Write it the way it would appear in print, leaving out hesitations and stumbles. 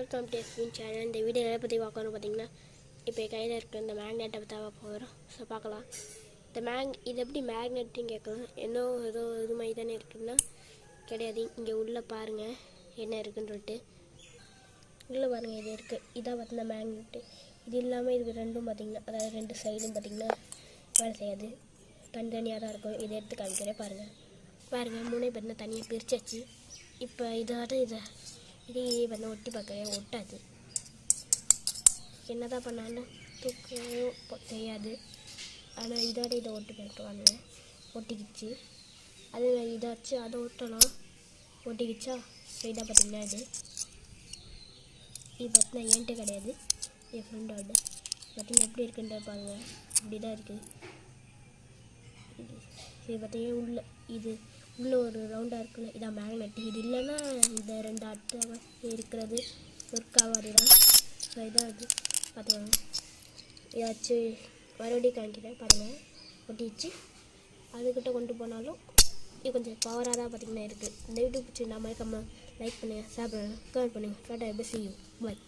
Welcome to Eswin channel. இந்த video எதை பற்றி பார்க்கணும் பார்த்தீங்கன்னா, இப்போ கையில் இருக்கிற இந்த மேக்னெட்டை பற்றி தான் போகிறோம். ஸோ பார்க்கலாம். இது எப்படி மேக்னெட்டுன்னு கேட்கலாம். ஏதோ இது மாதிரி தானே இருக்குன்னா கிடையாது. இங்கே உள்ளே பாருங்கள் என்ன இருக்குன்னு சொல்லிட்டு. உள்ளே பாருங்கள், இது இருக்குது. இதான் பார்த்தீங்கன்னா மேக்னெட்டு. இது இல்லாமல் இதுக்கு ரெண்டும் பார்த்திங்கன்னா, அதாவது ரெண்டு சைடும் பார்த்திங்கன்னா வேலை செய்யாது, தனித்தனியாக தான் இருக்கும். இதை எடுத்து காமிக்கிறேன் பாருங்கள். மூணே பார்த்தீங்கன்னா தனியாக பிரிச்சாச்சு. இப்போ இதே பார்த்தா ஒட்டி பார்க்குறேன், ஒட்டாது. என்ன தான் பண்ணாலும் தூக்கவும் தெரியாது. ஆனால் இதை ஒட்டி பார்த்துவாங்க, ஒட்டிக்கிச்சு. அதே மாதிரி இதாச்சு, அதை ஒட்டலாம், ஒட்டிக்கிச்சா. இதாக பார்த்தீங்கன்னா இது பார்த்தீங்கன்னா என்கிட்ட கிடையாது, என் ஃப்ரெண்டோட. பார்த்தீங்கன்னா எப்படி இருக்குன்ற பாருங்கள், இப்படி தான் இருக்குது. இது பார்த்தீங்கன்னா உள்ளே ஒரு ரவுண்டாக இருக்குல்ல, இதான் மேக்னெட்டு. இது இல்லைன்னா இந்த ரெண்டு அட்டை இருக்கிறது ஒர்க் ஆகாது தான். ஸோ இதான் இது பார்த்துக்கோங்க. ஏதாச்சும் மறுபடியும் காமிக்கிறேன் பாருங்கள், ஒட்டிச்சு. அதுக்கிட்ட கொண்டு போனாலும் இது கொஞ்சம் பவராக தான் பார்த்திங்கன்னா இருக்குது. இந்த வீடியோ பிடிச்சிருந்தா மறக்காம லைக் பண்ணுங்கள், ஷேர் பண்ணுங்கள், கமெண்ட் பண்ணுங்கள். Tata, bye, see you, bye.